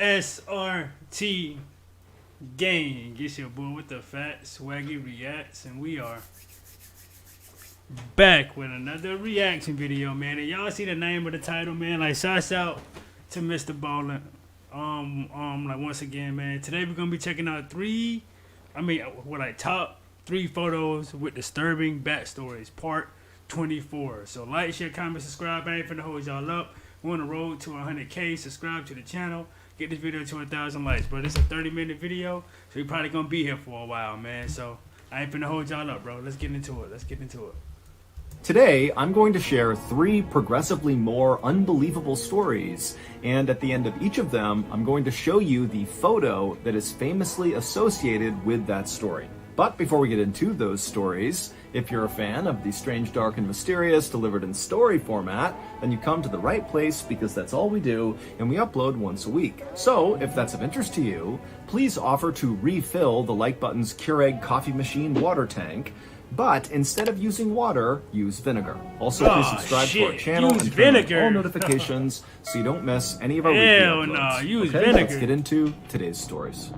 SRT gang. It's your boy with the fat Swaggyreacts, and we are back with another reaction video, man. And y'all see the name of the title, man. Like, shouts out to Mr. Ballen. Like, once again, man. Today we're gonna be checking out top 3 photos with disturbing backstories, part 24. So like, share, comment, subscribe. I ain't finna hold y'all up. We're on the road to 100K. Subscribe to the channel. Get this video to 1,000 likes. But it's a 30-minute video, so we probably gonna be here for a while, man. So I ain't finna hold y'all up, bro. Let's get into it. Today, I'm going to share 3 progressively more unbelievable stories, and at the end of each of them, I'm going to show you the photo that is famously associated with that story. But before we get into those stories, if you're a fan of the strange, dark, and mysterious delivered in story format, then you come to the right place because that's all we do, and we upload once a week. So, if that's of interest to you, please offer to refill the like button's Keurig coffee machine water tank, but instead of using water, use vinegar. Also, please subscribe to our channel and turn on all notifications so you don't miss any of our weekly uploads. Use okay, vinegar. Let's get into today's stories.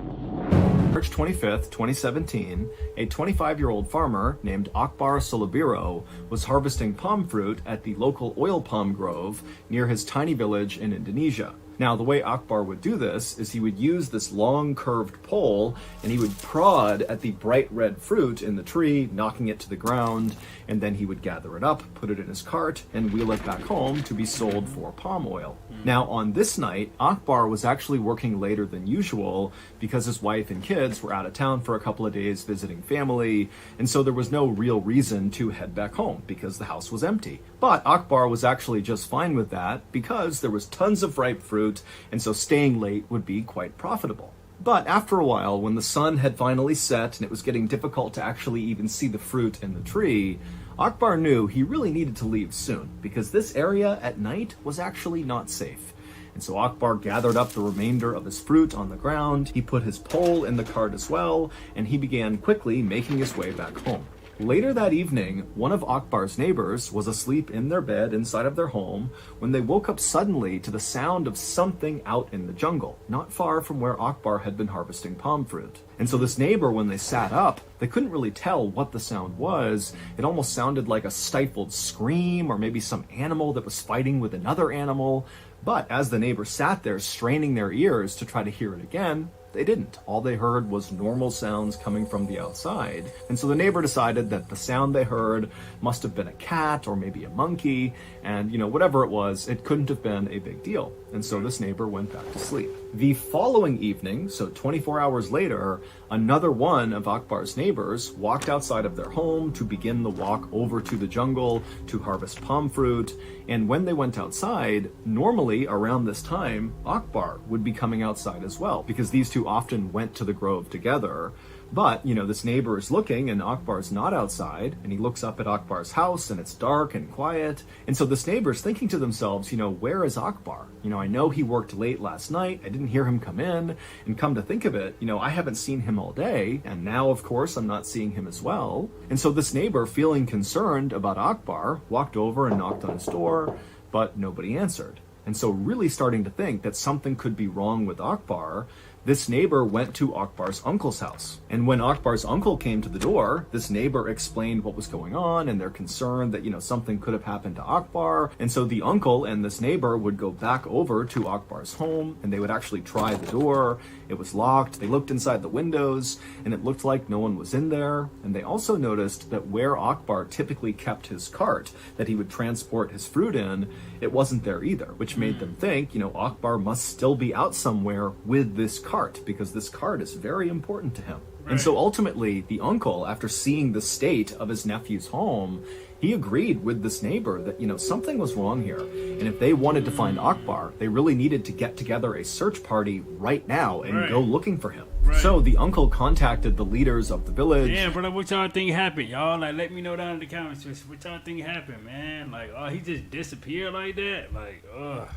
March 25th, 2017, a 25-year-old farmer named Akbar Solobiro was harvesting palm fruit at the local oil palm grove near his tiny village in Indonesia. Now, the way Akbar would do this is he would use this long curved pole and he would prod at the bright red fruit in the tree, knocking it to the ground, and then he would gather it up, put it in his cart, and wheel it back home to be sold for palm oil. Now, on this night, Akbar was actually working later than usual because his wife and kids were out of town for a couple of days visiting family, and so there was no real reason to head back home because the house was empty. But Akbar was actually just fine with that because there was tons of ripe fruit, and so staying late would be quite profitable. But after a while, when the sun had finally set and it was getting difficult to actually even see the fruit in the tree, Akbar knew he really needed to leave soon because this area at night was actually not safe. And so Akbar gathered up the remainder of his fruit on the ground, he put his pole in the cart as well, and he began quickly making his way back home. Later that evening, one of Akbar's neighbors was asleep in their bed inside of their home when they woke up suddenly to the sound of something out in the jungle, not far from where Akbar had been harvesting palm fruit. And so this neighbor, when they sat up, they couldn't really tell what the sound was. It almost sounded like a stifled scream or maybe some animal that was fighting with another animal. But as the neighbor sat there straining their ears to try to hear it again, they didn't. All they heard was normal sounds coming from the outside. And so the neighbor decided that the sound they heard must have been a cat or maybe a monkey, and whatever it was, it couldn't have been a big deal. And so this neighbor went back to sleep. The following evening, so 24 hours later, another one of Akbar's neighbors walked outside of their home to begin the walk over to the jungle to harvest palm fruit. And when they went outside, normally around this time, Akbar would be coming outside as well, because these two often went to the grove together. But, this neighbor is looking and Akbar's not outside, and he looks up at Akbar's house and it's dark and quiet. And so this neighbor's thinking to themselves, where is Akbar? I know he worked late last night. I didn't hear him come in. And come to think of it, I haven't seen him all day. And now, of course, I'm not seeing him as well. And so this neighbor, feeling concerned about Akbar, walked over and knocked on his door, but nobody answered. And so really starting to think that something could be wrong with Akbar, this neighbor went to Akbar's uncle's house. And when Akbar's uncle came to the door, this neighbor explained what was going on and they're concerned that, something could have happened to Akbar. And so the uncle and this neighbor would go back over to Akbar's home and they would actually try the door. It was locked. They looked inside the windows and it looked like no one was in there. And they also noticed that where Akbar typically kept his cart that he would transport his fruit in, it wasn't there either, which made them think, Akbar must still be out somewhere with this cart, because this cart is very important to him. Right. And so ultimately, the uncle, after seeing the state of his nephew's home, he agreed with this neighbor that, something was wrong here. And if they wanted to find Akbar, they really needed to get together a search party right now and go looking for him. Right. So the uncle contacted the leaders of the village. Yeah, brother, what y'all think happened? Y'all, let me know down in the comments. What y'all think happened, man? He just disappeared like that?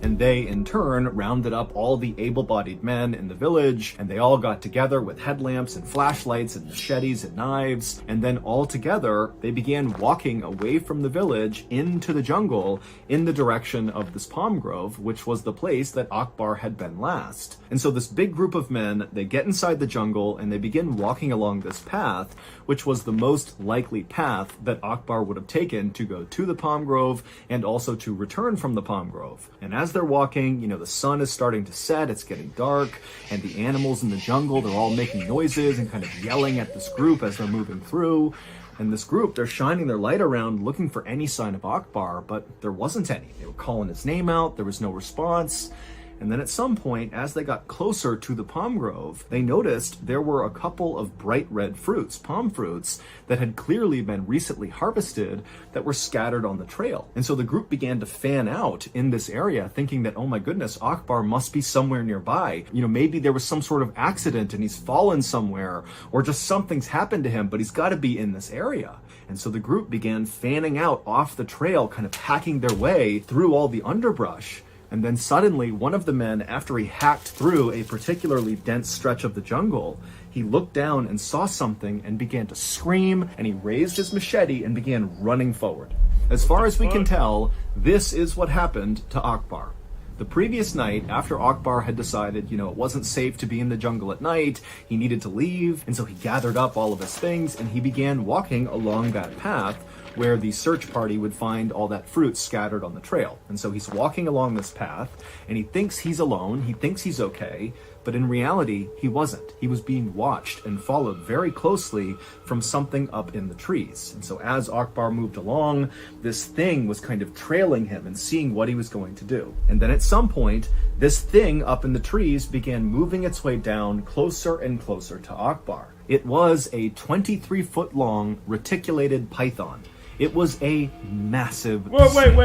And they, in turn, rounded up all the able-bodied men in the village, and they all got together with headlamps and flashlights and machetes and knives, and then all together, they began walking away from the village into the jungle in the direction of this palm grove, which was the place that Akbar had been last. And so this big group of men, they get inside the jungle, and they begin walking along this path, which was the most likely path that Akbar would have taken to go to the palm grove and also to return from the palm grove. And as they're walking, you know, the sun is starting to set, it's getting dark, and the animals in the jungle, they're all making noises and kind of yelling at this group as they're moving through. And this group, they're shining their light around looking for any sign of Akbar, but there wasn't any. They were calling his name out, there was no response. And then at some point, as they got closer to the palm grove, they noticed there were a couple of bright red fruits, palm fruits, that had clearly been recently harvested that were scattered on the trail. And so the group began to fan out in this area, thinking that, oh my goodness, Akbar must be somewhere nearby. You know, maybe there was some sort of accident and he's fallen somewhere, or just something's happened to him, but he's got to be in this area. And so the group began fanning out off the trail, kind of hacking their way through all the underbrush. And then suddenly, one of the men, after he hacked through a particularly dense stretch of the jungle, he looked down and saw something and began to scream, and he raised his machete and began running forward. As far as we can tell, this is what happened to Akbar. The previous night, after Akbar had decided, you know, it wasn't safe to be in the jungle at night, he needed to leave, and so he gathered up all of his things and he began walking along that path where the search party would find all that fruit scattered on the trail. And so he's walking along this path, and he thinks he's alone, he thinks he's okay, but in reality, he wasn't. He was being watched and followed very closely from something up in the trees. And so as Akbar moved along, this thing was kind of trailing him and seeing what he was going to do. And then at some point, this thing up in the trees began moving its way down closer and closer to Akbar. It was a 23-foot-long reticulated python. It was a massive... Whoa, wait,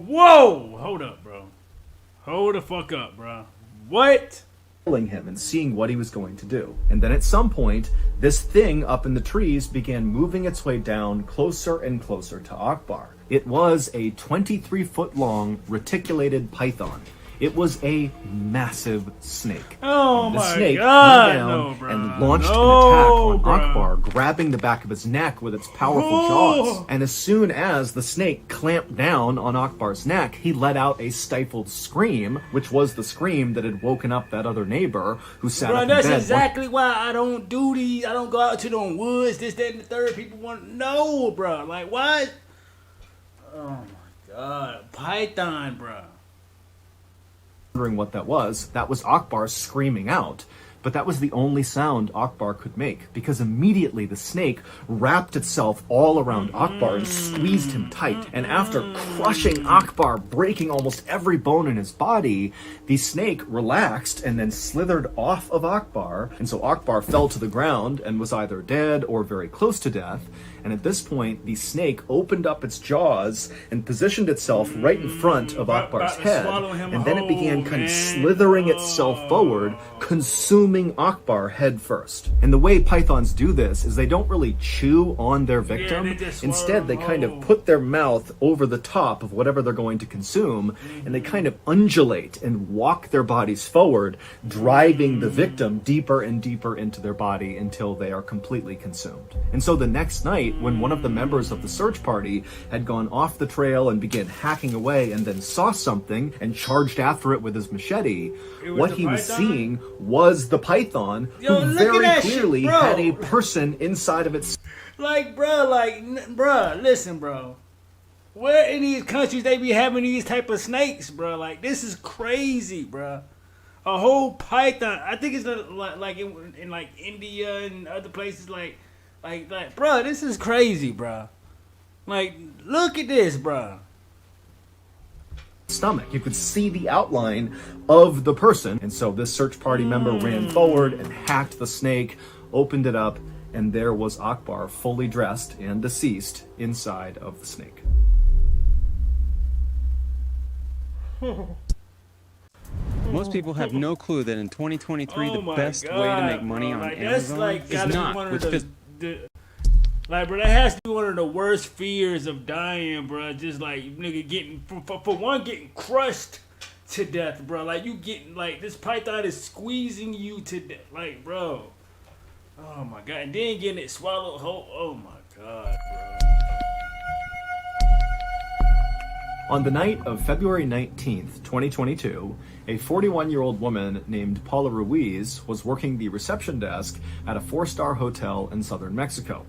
whoa, hold up, bro. Hold the fuck up, bro. What? Him and seeing what he was going to do. And then at some point, this thing up in the trees began moving its way down closer and closer to Akbar. It was a 23-foot-long reticulated python. It was a massive snake. Oh the my snake God! came down No, bro. and launched No, an attack on bro. Akbar, grabbing the back of his neck with its powerful jaws. And as soon as the snake clamped down on Akbar's neck, he let out a stifled scream, which was the scream that had woken up that other neighbor who sat up in bed. That's exactly why I don't do these. I don't go out to the woods, this, that, and the third. People want to know, bro. Like, why? Oh my God. Python, bro. Wondering what that was Akbar screaming out. But that was the only sound Akbar could make, because immediately the snake wrapped itself all around Akbar and squeezed him tight. And after crushing Akbar, breaking almost every bone in his body, the snake relaxed and then slithered off of Akbar. And so Akbar fell to the ground and was either dead or very close to death. And at this point, the snake opened up its jaws and positioned itself right in front of Akbar's head. And then it began kind of slithering itself forward, consuming Akbar head first. And the way pythons do this is they don't really chew on their victim. Instead, they kind of put their mouth over the top of whatever they're going to consume, and they kind of undulate and walk their bodies forward, driving the victim deeper and deeper into their body until they are completely consumed. And so the next night, when one of the members of the search party had gone off the trail and began hacking away and then saw something and charged after it with his machete, what he was seeing was the python, who very clearly had a person inside of its... bro, listen, bro. Where in these countries they be having these type of snakes, bro? Like, this is crazy, bro. A whole python. I think it's like in like India and other places, like, bro, this is crazy, bro. Like, look at this, bro. Stomach. You could see the outline of the person. And so this search party member ran forward and hacked the snake, opened it up, and there was Akbar fully dressed and deceased inside of the snake. Most people have no clue that in 2023 the best way to make money on Amazon is not with Like, bro, that has to be one of the worst fears of dying, bro. Just like, nigga, getting, for one, getting crushed to death, bro. Like, you getting, like, this python is squeezing you to death. Like, bro. Oh, my God. And then getting it swallowed whole. Oh, my God, bro. On the night of February 19th, 2022, a 41-year-old woman named Paula Ruiz was working the reception desk at a 4-star hotel in southern Mexico.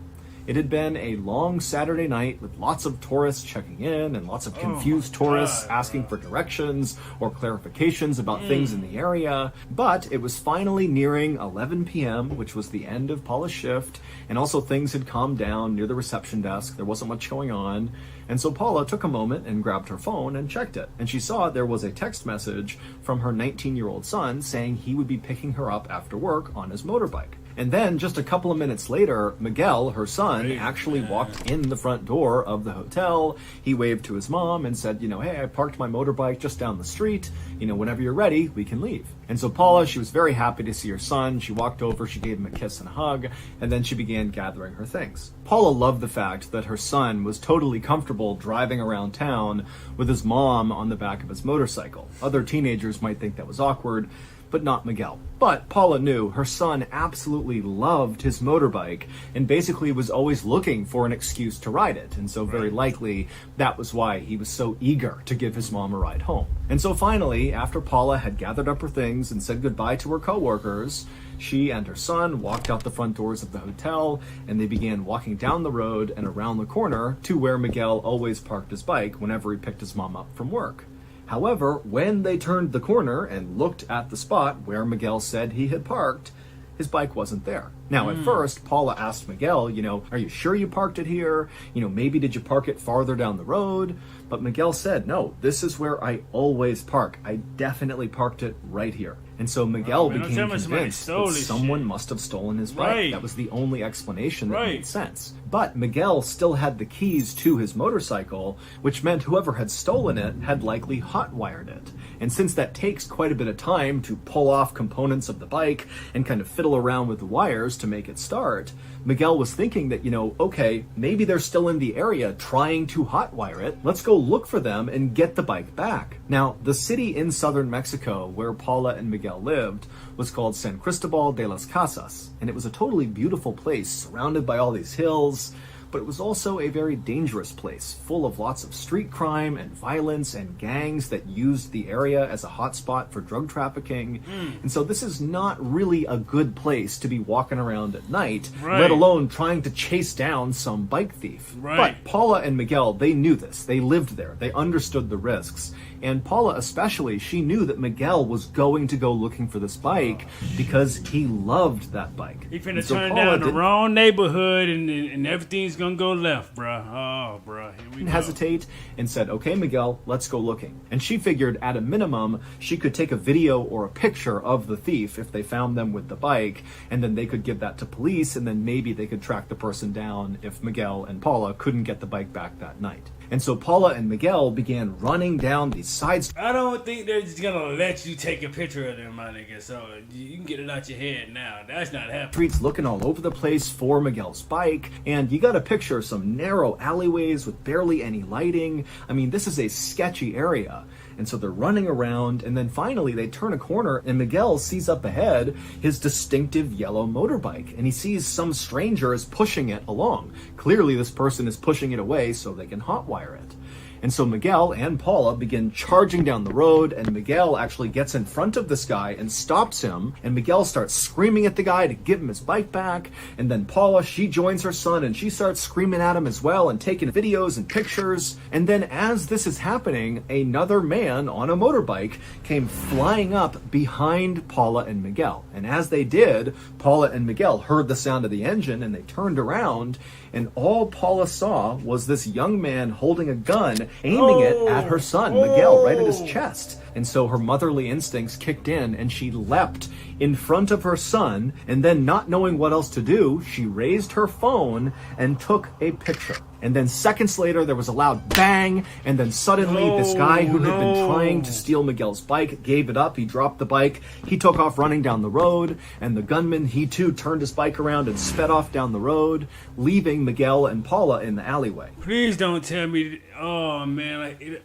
It had been a long Saturday night with lots of tourists checking in and lots of confused tourists asking for directions or clarifications about things in the area. But it was finally nearing 11 p.m., which was the end of Paula's shift, and also things had calmed down near the reception desk. There wasn't much going on. And so Paula took a moment and grabbed her phone and checked it. And she saw there was a text message from her 19-year-old son saying he would be picking her up after work on his motorbike. And then just a couple of minutes later, Miguel, her son, actually walked in the front door of the hotel. He waved to his mom and said, hey, I parked my motorbike just down the street. Whenever you're ready, we can leave. And so Paula, she was very happy to see her son. She walked over, she gave him a kiss and a hug, and then she began gathering her things. Paula loved the fact that her son was totally comfortable driving around town with his mom on the back of his motorcycle. Other teenagers might think that was awkward, but not Miguel. But Paula knew her son absolutely loved his motorbike and basically was always looking for an excuse to ride it. And so very likely that was why he was so eager to give his mom a ride home. And so finally, after Paula had gathered up her things and said goodbye to her coworkers, she and her son walked out the front doors of the hotel, and they began walking down the road and around the corner to where Miguel always parked his bike whenever he picked his mom up from work. However, when they turned the corner and looked at the spot where Miguel said he had parked, his bike wasn't there. Now, at first, Paula asked Miguel, are you sure you parked it here? Maybe did you park it farther down the road? But Miguel said, no, this is where I always park. I definitely parked it right here. And so Miguel became convinced that someone must have stolen his bike. Right. That was the only explanation that made sense. But Miguel still had the keys to his motorcycle, which meant whoever had stolen it had likely hotwired it. And since that takes quite a bit of time to pull off components of the bike and kind of fiddle around with the wires to make it start, Miguel was thinking that, okay, maybe they're still in the area trying to hotwire it. Let's go look for them and get the bike back. Now, the city in southern Mexico where Paula and Miguel lived was called San Cristobal de las Casas, and it was a totally beautiful place surrounded by all these hills. But it was also a very dangerous place, full of lots of street crime and violence and gangs that used the area as a hotspot for drug trafficking. And so this is not really a good place to be walking around at night, let alone trying to chase down some bike thief. But Paula and Miguel, they knew this. They lived there. They understood the risks. And Paula especially, she knew that Miguel was going to go looking for this bike because he loved that bike. He finna turn down the wrong neighborhood and everything's gonna go left, bruh. Oh, bruh. Here we go. Hesitate and said, okay, Miguel, let's go looking. And she figured at a minimum, she could take a video or a picture of the thief if they found them with the bike, and then they could give that to police, and then maybe they could track the person down if Miguel and Paula couldn't get the bike back that night. And so Paula and Miguel began running down these side streets. I don't think they're just gonna let you take a picture of them, my nigga. So you can get it out your head now. That's not happening. Streets looking all over the place for Miguel's bike, and you got a picture of some narrow alleyways with barely any lighting. I mean, this is a sketchy area. And so they're running around, and then finally they turn a corner, and Miguel sees up ahead his distinctive yellow motorbike, and he sees some stranger is pushing it along. Clearly this person is pushing it away so they can hotwire it. And so Miguel and Paula begin charging down the road, and Miguel actually gets in front of this guy and stops him, and Miguel starts screaming at the guy to give him his bike back, and then Paula, she joins her son, and she starts screaming at him as well and taking videos and pictures. And then as this is happening, another man on a motorbike came flying up behind Paula and Miguel. And as they did, Paula and Miguel heard the sound of the engine, and they turned around, and all Paula saw was this young man holding a gun, aiming it at her son, Miguel, right at his chest. And so her motherly instincts kicked in and she leapt in front of her son, and then not knowing what else to do, she raised her phone and took a picture. And then seconds later, there was a loud bang, and then suddenly this guy who had been trying to steal Miguel's bike gave it up. He dropped the bike, he took off running down the road, and the gunman, he too turned his bike around and sped off down the road, leaving Miguel and Paula in the alleyway. Please don't tell me, oh man,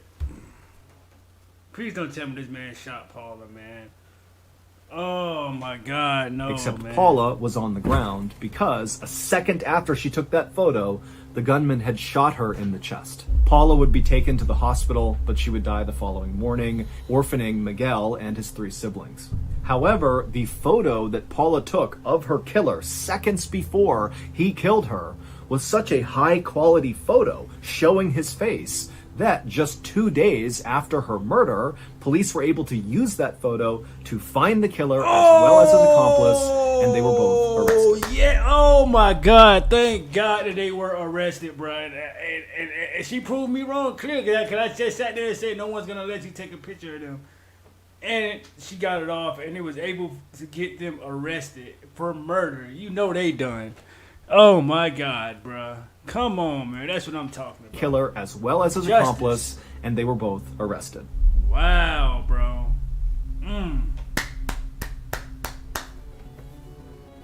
please don't tell me this man shot Paula, man. Oh my God, no. Except man. Paula was on the ground because a second after she took that photo, the gunman had shot her in the chest. Paula would be taken to the hospital, but she would die the following morning, orphaning Miguel and his 3 siblings. However, the photo that Paula took of her killer seconds before he killed her was such a high-quality photo showing his face that just 2 days after her murder, police were able to use that photo to find the killer as well as his accomplice, and they were both arrested. Yeah, oh my God, thank God that they were arrested, bro. And she proved me wrong clearly, because I just sat there and said no one's going to let you take a picture of them. And she got it off, and it was able to get them arrested for murder. You know they done. Oh my God, bro. Come on, man. That's what I'm talking about. Killer as well as his accomplice, and they were both arrested. Wow, bro.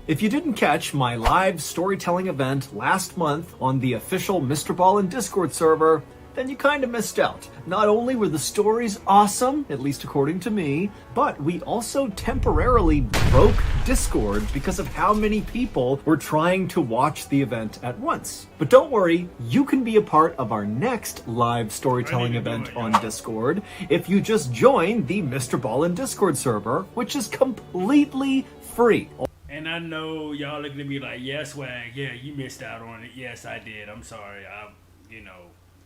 If you didn't catch my live storytelling event last month on the official Mr. Ballen Discord server, then you kind of missed out. Not only were the stories awesome, at least according to me, but we also temporarily broke Discord because of how many people were trying to watch the event at once. But don't worry, you can be a part of our next live storytelling event on Discord if you just join the Mr. Ballen Discord server, which is completely free. And I know y'all looking at me like, yeah, Swag, yeah, you missed out on it. Yes, I did. I'm sorry.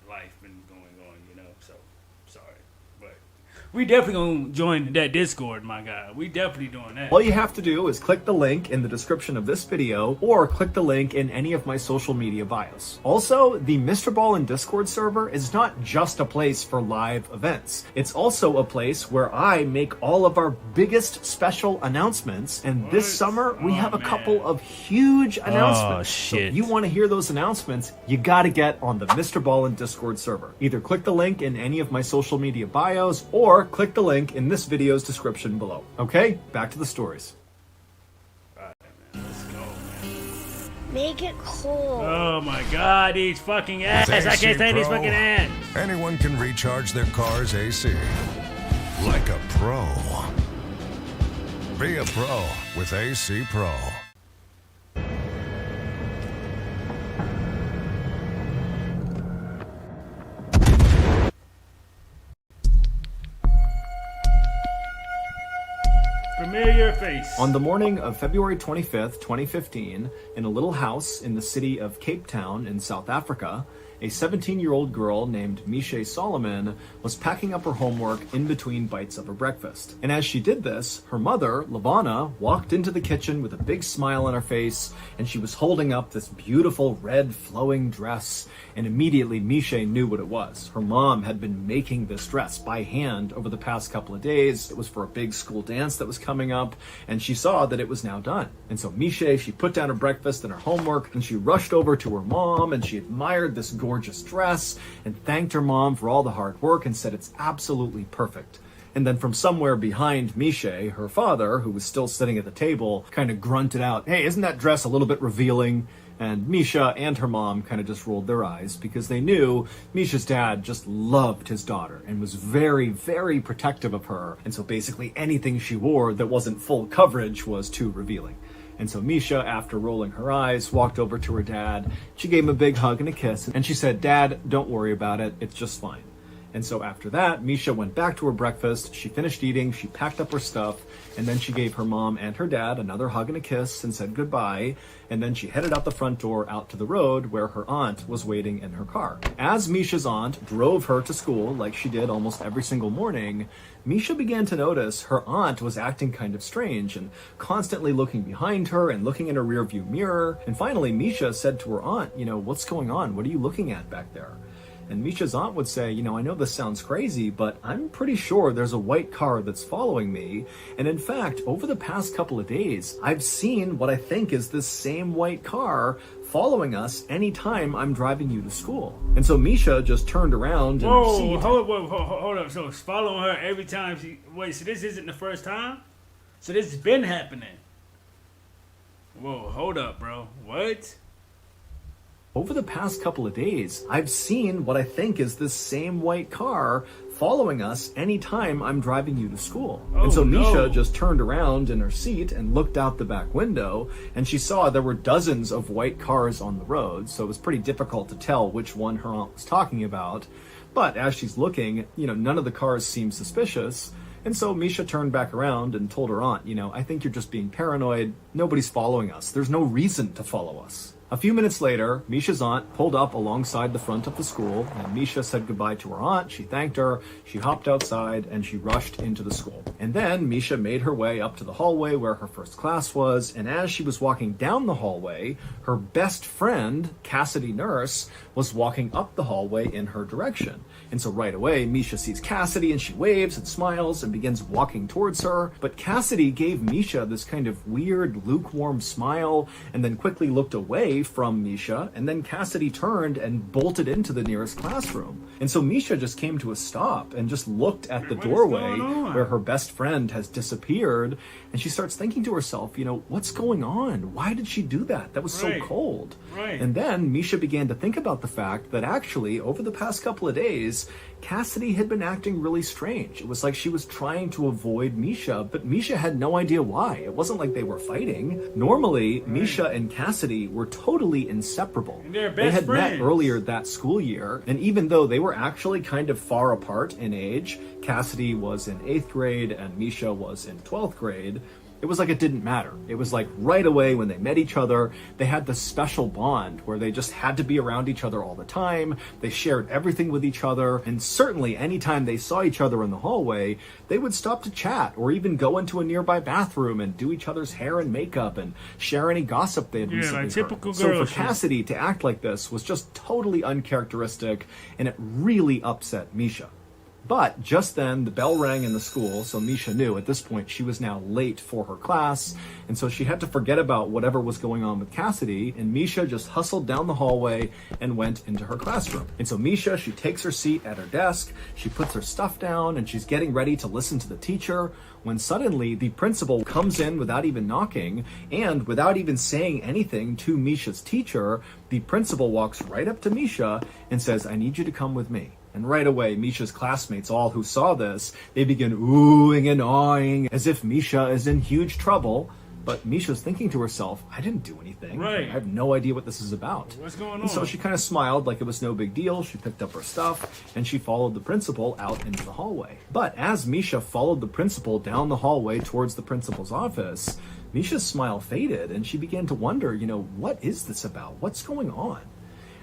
Life been going on, so sorry. But we definitely gonna join that Discord, my guy. We definitely doing that. All you have to do is click the link in the description of this video or click the link in any of my social media bios. Also, the Mr. Ballen Discord server is not just a place for live events. It's also a place where I make all of our biggest special announcements, and this summer we have a couple of huge announcements. So if you want to hear those announcements, you gotta get on the Mr. Ballen Discord server. Either click the link in any of my social media bios or click the link in this video's description below. Okay, back to the stories. Alright, man, let's go, man. Make it cool. Oh my God, these fucking ads! I can't stand these fucking ads. Anyone can recharge their car's AC like a pro. Be a pro with AC Pro. Familiar face. On the morning of February 25th, 2015, in a little house in the city of Cape Town in South Africa, a 17-year-old girl named Mishe Solomon was packing up her homework in between bites of her breakfast. And as she did this, her mother, Lavana, walked into the kitchen with a big smile on her face, and she was holding up this beautiful red flowing dress, and immediately Mishe knew what it was. Her mom had been making this dress by hand over the past couple of days. It was for a big school dance that was coming up, and she saw that it was now done. And so Mishe, she put down her breakfast and her homework, and she rushed over to her mom, and she admired this gorgeous dress and thanked her mom for all the hard work and said it's absolutely perfect. And then from somewhere behind Mishe, her father, who was still sitting at the table, kind of grunted out, "Hey, isn't that dress a little bit revealing?" And Misha and her mom kind of just rolled their eyes because they knew Misha's dad just loved his daughter and was very, very protective of her. And so basically anything she wore that wasn't full coverage was too revealing. And so Misha, after rolling her eyes, walked over to her dad. She gave him a big hug and a kiss, and she said, "Dad, don't worry about it. It's just fine." And so after that, Misha went back to her breakfast. She finished eating, she packed up her stuff, and then she gave her mom and her dad another hug and a kiss and said goodbye. And then she headed out the front door out to the road where her aunt was waiting in her car. As Misha's aunt drove her to school, like she did almost every single morning, Misha began to notice her aunt was acting kind of strange and constantly looking behind her and looking in her rearview mirror. And finally, Misha said to her aunt, "What's going on? What are you looking at back there?" And Misha's aunt would say, I know this sounds crazy, but I'm pretty sure there's a white car that's following me. And in fact, over the past couple of days, I've seen what I think is this same white car following us anytime I'm driving you to school. And so Misha just turned around and Whoa, hold up. So it's following her every time she... Wait, so this isn't the first time? So this has been happening. Whoa, hold up, bro. What? Over the past couple of days, I've seen what I think is this same white car following us anytime I'm driving you to school. And so Misha just turned around in her seat and looked out the back window, and she saw there were dozens of white cars on the road, so it was pretty difficult to tell which one her aunt was talking about. But as she's looking, none of the cars seemed suspicious. And so Misha turned back around and told her aunt, I think you're just being paranoid. Nobody's following us. There's no reason to follow us. A few minutes later, Misha's aunt pulled up alongside the front of the school, and Misha said goodbye to her aunt. She thanked her, she hopped outside, and she rushed into the school. And then Misha made her way up to the hallway where her first class was, and as she was walking down the hallway, her best friend, Cassidy Nurse, was walking up the hallway in her direction. And so right away, Misha sees Cassidy, and she waves and smiles and begins walking towards her. But Cassidy gave Misha this kind of weird, lukewarm smile, and then quickly looked away from Misha, and then Cassidy turned and bolted into the nearest classroom. And so Misha just came to a stop and just looked at the doorway where her best friend has disappeared, and she starts thinking to herself, what's going on? Why did she do that? That was so cold. Right. And then Misha began to think about the fact that actually, over the past couple of days, Cassidy had been acting really strange. It was like she was trying to avoid Misha, but Misha had no idea why. It wasn't like they were fighting. Normally, Misha and Cassidy were totally inseparable. And they're they had best friends. met earlier that school year, and even though they were actually kind of far apart in age, Cassidy was in 8th grade and Misha was in 12th grade, it was like it didn't matter. It was like right away when they met each other, they had this special bond where they just had to be around each other all the time. They shared everything with each other, and certainly anytime they saw each other in the hallway, they would stop to chat or even go into a nearby bathroom and do each other's hair and makeup and share any gossip they had recently like typical heard. So girl for shit. Cassidy to act like this was just totally uncharacteristic, and it really upset Misha. But just then, the bell rang in the school, so Misha knew at this point she was now late for her class, and so she had to forget about whatever was going on with Cassidy, and Misha just hustled down the hallway and went into her classroom. And so Misha, she takes her seat at her desk, she puts her stuff down, and she's getting ready to listen to the teacher, when suddenly the principal comes in without even knocking, and without even saying anything to Misha's teacher, the principal walks right up to Misha and says, "I need you to come with me." And right away, Misha's classmates, all who saw this, they begin oohing and awing as if Misha is in huge trouble. But Misha's thinking to herself, I didn't do anything. Right. I have no idea what this is about. What's going on? And so she kind of smiled like it was no big deal. She picked up her stuff and she followed the principal out into the hallway. But as Misha followed the principal down the hallway towards the principal's office, Misha's smile faded and she began to wonder, what is this about? What's going on?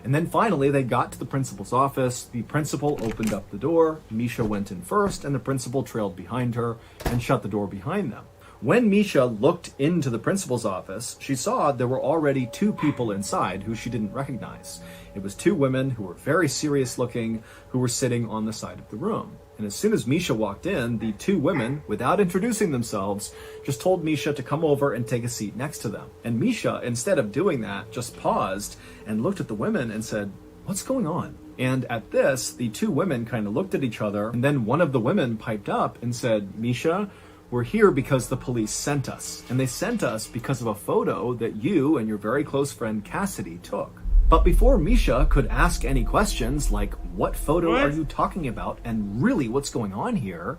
And then finally, they got to the principal's office. The principal opened up the door. Misha went in first, and the principal trailed behind her and shut the door behind them. When Misha looked into the principal's office, she saw there were already 2 people inside who she didn't recognize. It was 2 women who were very serious looking, who were sitting on the side of the room. And as soon as Misha walked in, the 2 women, without introducing themselves, just told Misha to come over and take a seat next to them. And Misha, instead of doing that, just paused and looked at the women and said, "What's going on?" And at this, the 2 women kind of looked at each other, and then one of the women piped up and said, "Misha, we're here because the police sent us. And they sent us because of a photo that you and your very close friend Cassidy took." But before Misha could ask any questions like, what photo are you talking about and really what's going on here,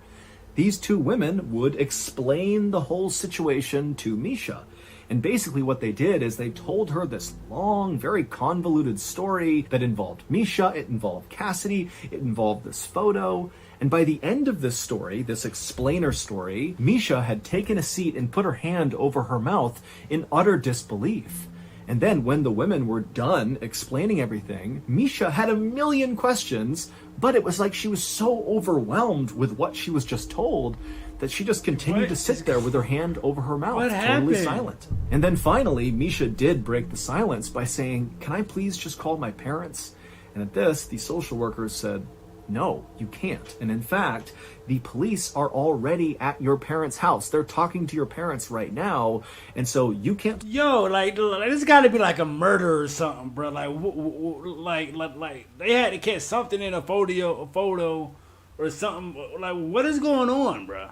these 2 women would explain the whole situation to Misha. And basically what they did is they told her this long, very convoluted story that involved Misha, it involved Cassidy, it involved this photo. And by the end of this story, this explainer story, Misha had taken a seat and put her hand over her mouth in utter disbelief. And then when the women were done explaining everything, Misha had a million questions, but it was like she was so overwhelmed with what she was just told that she just continued to sit there with her hand over her mouth, totally silent. And then finally, Misha did break the silence by saying, "Can I please just call my parents?" And at this, the social workers said, no, you can't. And in fact, the police are already at your parents' house. They're talking to your parents right now. And so you can't. Yo, like this got to be like a murder or something, bro. Like they had to catch something in a photo or something. Like, what is going on, bro?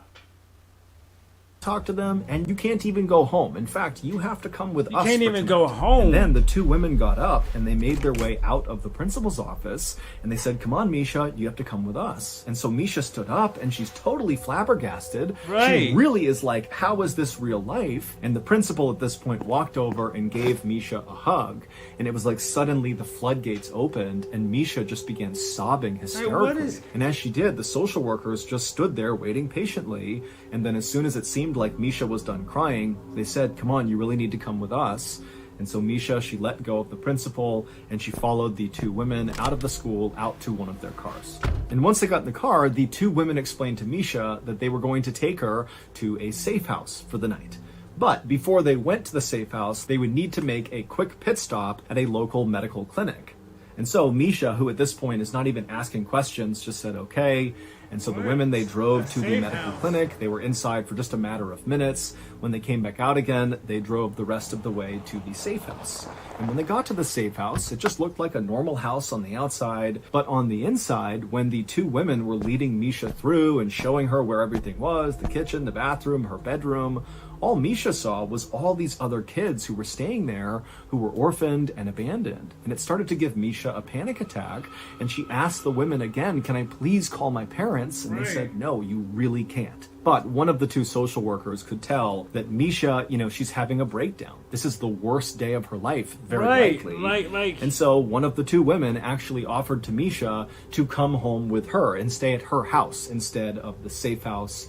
Talk to them, and you can't even go home. In fact, you have to come with us. You can't for even tonight. go home. And then the two women got up and they made their way out of the principal's office, and they said, come on, Misha, you have to come with us. And so Misha stood up, and she's totally flabbergasted. Right. She really is like, how is this real life? And the principal at this point walked over and gave Misha a hug, and it was like suddenly the floodgates opened, and Misha just began sobbing hysterically. And as she did, the social workers just stood there waiting patiently, and then as soon as it seemed like Misha was done crying, they said, come on, you really need to come with us. And so Misha, she let go of the principal, and she followed the two women out of the school, out to one of their cars. And once they got in the car, the two women explained to Misha that they were going to take her to a safe house for the night. But before they went to the safe house, they would need to make a quick pit stop at a local medical clinic. And so Misha, who at this point is not even asking questions, just said, okay. And so the women, they drove to the medical clinic. They were inside for just a matter of minutes. When they came back out again, they drove the rest of the way to the safe house. And when they got to the safe house, it just looked like a normal house on the outside. But on the inside, when the two women were leading Misha through and showing her where everything was, the kitchen, the bathroom, her bedroom, all Misha saw was all these other kids who were staying there, who were orphaned and abandoned. And it started to give Misha a panic attack. And she asked the women again, can I please call my parents? And they said, no, you really can't. But one of the two social workers could tell that Misha, she's having a breakdown. This is the worst day of her life, very likely. And so one of the two women actually offered to Misha to come home with her and stay at her house instead of the safe house.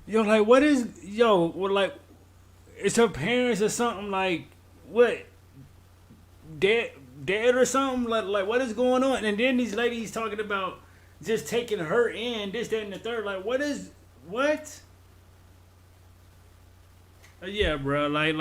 Yo, it's her parents or something, like, what, dead or something? Like, what is going on? And then these ladies talking about just taking her in, this, that, and the third. Like, what? Yeah, bro, like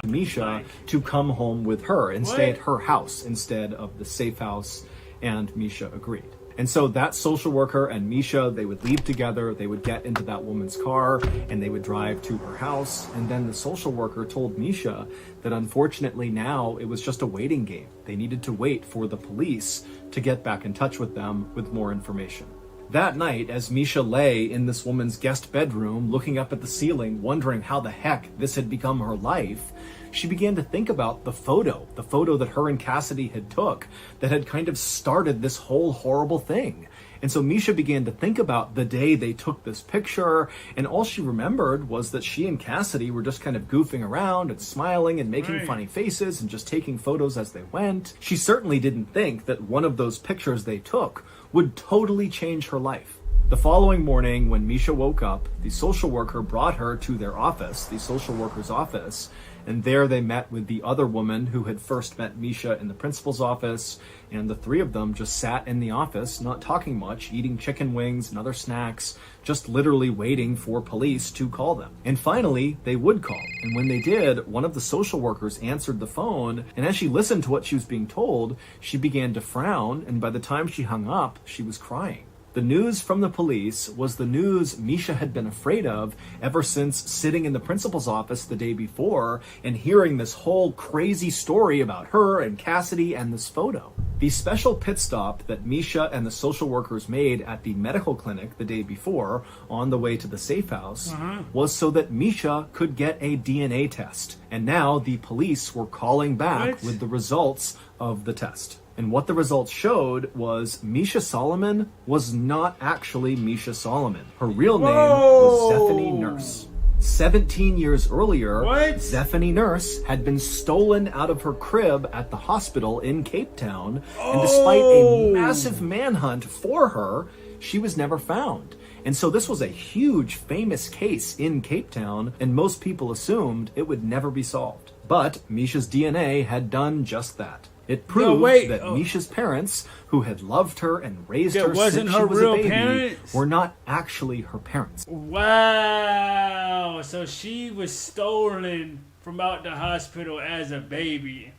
Misha to come home with her and stay at her house instead of the safe house, and Misha agreed. And so that social worker and Misha, they would leave together, they would get into that woman's car, and they would drive to her house. And then the social worker told Misha that unfortunately now it was just a waiting game. They needed to wait for the police to get back in touch with them with more information. That night, as Misha lay in this woman's guest bedroom, looking up at the ceiling, wondering how the heck this had become her life, she began to think about the photo that her and Cassidy had took that had kind of started this whole horrible thing. And so Misha began to think about the day they took this picture, and all she remembered was that she and Cassidy were just kind of goofing around and smiling and making funny faces and just taking photos as they went. She certainly didn't think that one of those pictures they took would totally change her life. The following morning, when Misha woke up, the social worker brought her to their office, the social worker's office, and there they met with the other woman who had first met Misha in the principal's office, and the three of them just sat in the office, not talking much, eating chicken wings and other snacks, just literally waiting for police to call them. And finally, they would call. And when they did, one of the social workers answered the phone, and as she listened to what she was being told, she began to frown, and by the time she hung up, she was crying. The news from the police was the news Misha had been afraid of ever since sitting in the principal's office the day before and hearing this whole crazy story about her and Cassidy and this photo. The special pit stop that Misha and the social workers made at the medical clinic the day before on the way to the safe house was so that Misha could get a DNA test. And now the police were calling back with the results of the test. And what the results showed was Misha Solomon was not actually Misha Solomon. Her real name was Zephany Nurse. 17 years earlier, Zephany Nurse had been stolen out of her crib at the hospital in Cape Town, and despite a massive manhunt for her, she was never found. And so this was a huge, famous case in Cape Town, and most people assumed it would never be solved. But Misha's DNA had done just that. It proved that Misha's parents, who had loved her and raised her since she was a baby, were not actually her parents. Wow! So she was stolen from out the hospital as a baby.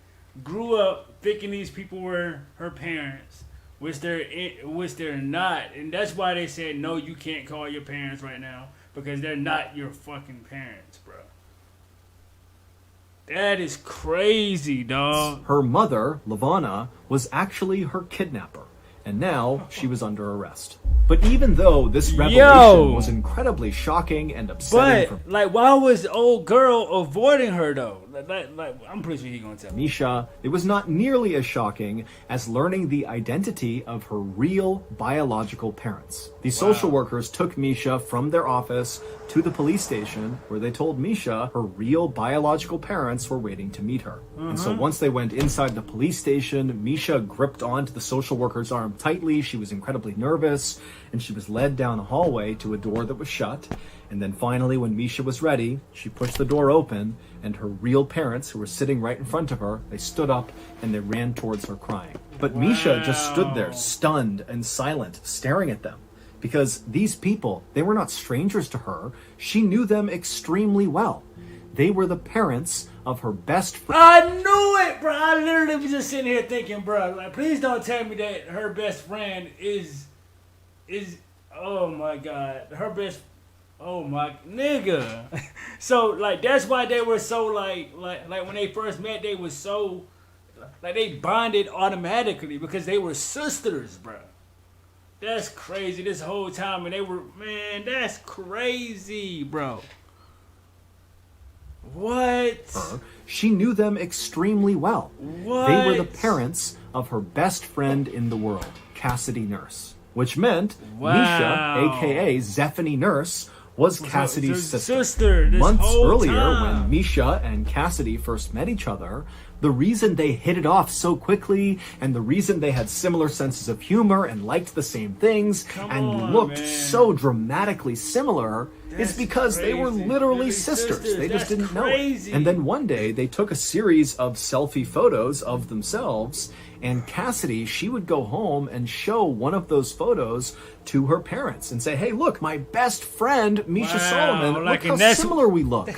grew up thinking these people were her parents, which they're not, and that's why they said no, you can't call your parents right now because they're not your fucking parents, bro. That is crazy, dog. Her mother, Lavana, was actually her kidnapper, and now she was under arrest. But even though this revelation was incredibly shocking and upsetting for like, why was the old girl avoiding her though? Like, I'm pretty sure he's gonna tell me. Misha, it was not nearly as shocking as learning the identity of her real biological parents. The social workers took Misha from their office to the police station where they told Misha her real biological parents were waiting to meet her. And so once they went inside the police station, Misha gripped onto the social worker's arm tightly. She was incredibly nervous, and she was led down a hallway to a door that was shut. And then finally, when Misha was ready, she pushed the door open, and her real parents, who were sitting right in front of her, they stood up and they ran towards her crying. But Misha just stood there, stunned and silent, staring at them. Because these people, they were not strangers to her. She knew them extremely well. They were the parents of her best friend. I knew it, bro. I literally was just sitting here thinking, bro, like, please don't tell me that her best friend is, oh my God, her best, oh my, nigga. So, like, that's why they were so, like when they first met, they were so, like, they bonded automatically because they were sisters, bro. That's crazy this whole time, and they were, man, that's crazy, bro. What? She knew them extremely well. What? They were the parents of her best friend in the world, Cassidy Nurse. Which meant Misha, a.k.a. Zephany Nurse, was Cassidy's sister. Months earlier, when Misha and Cassidy first met each other, the reason they hit it off so quickly and the reason they had similar senses of humor and liked the same things looked so dramatically similar is because they were literally sisters. They just didn't know it. And then one day they took a series of selfie photos of themselves, and Cassidy, she would go home and show one of those photos to her parents and say, hey, look, my best friend, Misha Solomon, look how similar we look.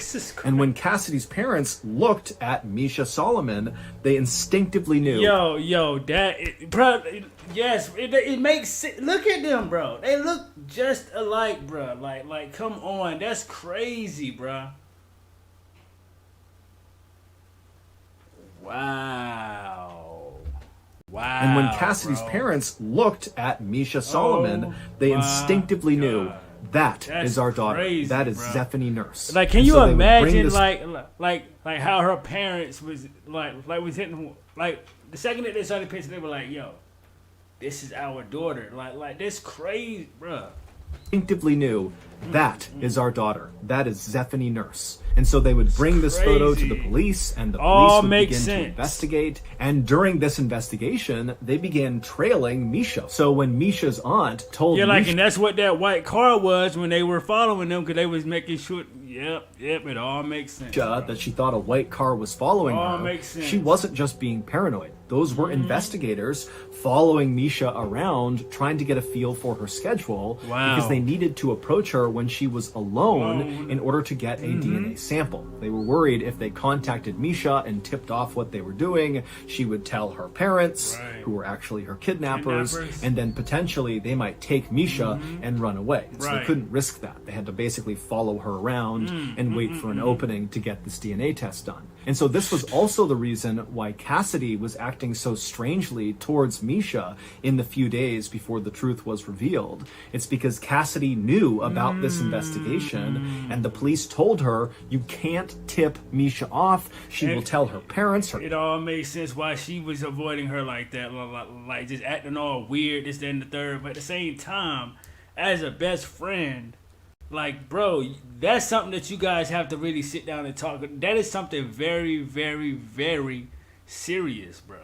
And when Cassidy's parents looked at Misha Solomon, they instinctively knew. Bro, yes, it makes sense. Look at them, bro. They look just alike, bro. Like, come on. That's crazy, bro. Wow. And when Cassidy's parents looked at Misha Solomon, they instinctively knew that is our daughter. Crazy, that is Zephany Nurse. Like, can you imagine, like how her parents was was hitting, like, the second that they saw the picture, they were like, yo, this is our daughter. Like this crazy, bro. Instinctively knew that is our daughter. That is Zephany Nurse. And so they would bring this photo to the police, and the police would begin to investigate. And during this investigation, they began trailing Misha. So when Misha's aunt told Misha, and that's what that white car was when they were following them, because they was making sure. Yep, it all makes sense. That she thought a white car was following her. Makes sense. She wasn't just being paranoid. Those were investigators following Misha around, trying to get a feel for her schedule, because they needed to approach her when she was alone in order to get a DNA sample. They were worried if they contacted Misha and tipped off what they were doing, she would tell her parents, who were actually her kidnappers, and then potentially they might take Misha and run away. So they couldn't risk that. They had to basically follow her around and wait for an opening to get this DNA test done. And so this was also the reason why Cassidy was acting so strangely towards Misha in the few days before the truth was revealed. It's because Cassidy knew about this investigation, and the police told her, you can't tip Misha off. She will tell her parents. It all makes sense why she was avoiding her like that, like just acting all weird, this, that, and the third. But at the same time, as a best friend, like, bro, that's something that you guys have to really sit down and talk. That is something very, very, very serious, bro.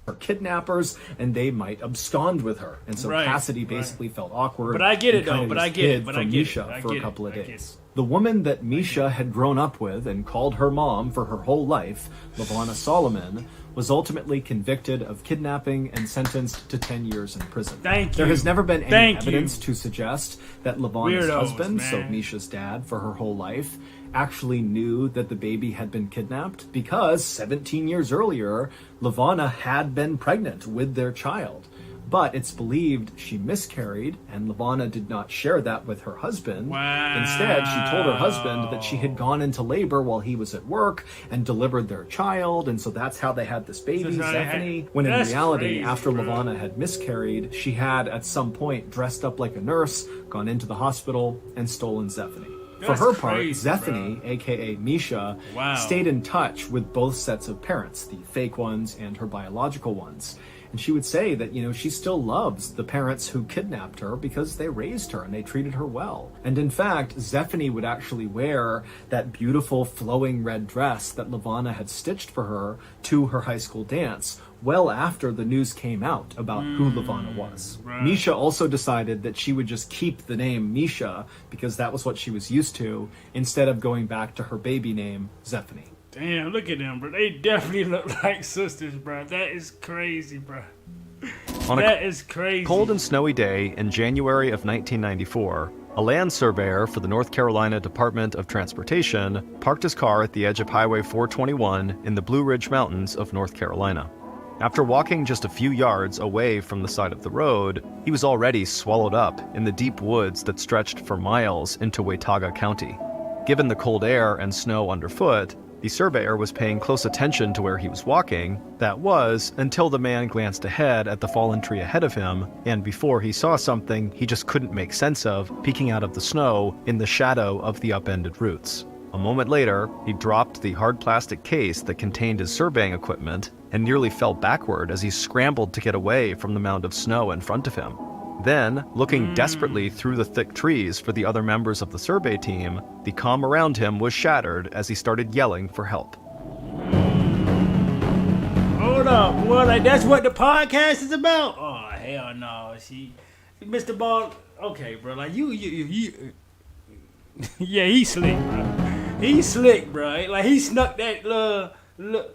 Her kidnappers, and they might abscond with her. And so Cassidy basically felt awkward. But I get it, though. But I get it. From Misha for a couple of days. The woman that Misha had grown up with and called her mom for her whole life, Lavana Solomon, was ultimately convicted of kidnapping and sentenced to 10 years in prison. There has never been any evidence to suggest that Lavana's husband, so Misha's dad, for her whole life, actually knew that the baby had been kidnapped because 17 years earlier, Levana had been pregnant with their child. But it's believed she miscarried, and Levana did not share that with her husband. Wow. Instead, she told her husband that she had gone into labor while he was at work and delivered their child, and so that's how they had this baby, Zephany. When in reality, after Levana had miscarried, she had at some point dressed up like a nurse, gone into the hospital, and stolen Zephany. For her part, Zephany, aka Misha, stayed in touch with both sets of parents, the fake ones and her biological ones. And she would say that, she still loves the parents who kidnapped her because they raised her and they treated her well. And in fact, Zephany would actually wear that beautiful flowing red dress that Levana had stitched for her to her high school dance, well after the news came out about who Levana was. Right. Misha also decided that she would just keep the name Misha because that was what she was used to, instead of going back to her baby name, Zephany. Damn, look at them, bro. They definitely look like sisters, bro. That is crazy, bro. That is crazy. Cold and snowy day in January of 1994, a land surveyor for the North Carolina Department of Transportation parked his car at the edge of Highway 421 in the Blue Ridge Mountains of North Carolina. After walking just a few yards away from the side of the road, he was already swallowed up in the deep woods that stretched for miles into Watauga County. Given the cold air and snow underfoot, the surveyor was paying close attention to where he was walking. That was, until the man glanced ahead at the fallen tree ahead of him, and before he saw something he just couldn't make sense of peeking out of the snow in the shadow of the upended roots. A moment later, he dropped the hard plastic case that contained his surveying equipment and nearly fell backward as he scrambled to get away from the mound of snow in front of him. Then, looking desperately through the thick trees for the other members of the survey team, the calm around him was shattered as he started yelling for help. Hold up, boy, like that's what the podcast is about? Oh, hell no. Mr. Ball, okay, bro, like you yeah, he's slick, bro. He's slick, bro. Like he snuck that little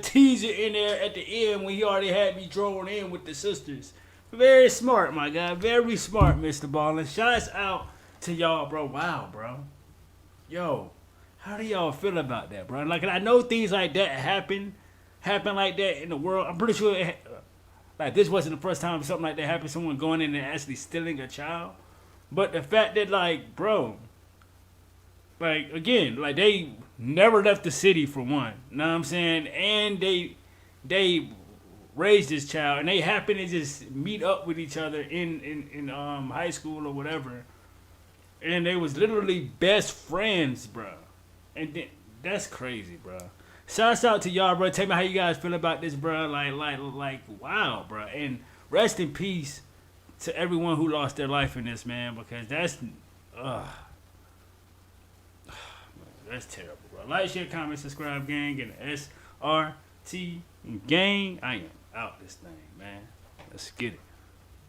teaser in there at the end when he already had me drawn in with the sisters. Very smart, my guy. Very smart, Mr. Ballen. Shouts out to y'all, bro. Wow, bro. Yo, how do y'all feel about that, bro? Like, I know things like that happen like that in the world. I'm pretty sure, like, this wasn't the first time something like that happened. Someone going in and actually stealing a child. But the fact that, like, bro, like, again, like, they never left the city for one. You know what I'm saying? And they raised this child, and they happen to just meet up with each other in high school or whatever, and they was literally best friends, bro. And then, that's crazy, bro. Shouts out to y'all, bro. Tell me how you guys feel about this, bro. Like, wow, bro. And rest in peace to everyone who lost their life in this, man, because that's terrible, bro. Like, share, comment, subscribe, gang, and SRT gang. I am out this thing, man. Let's get it.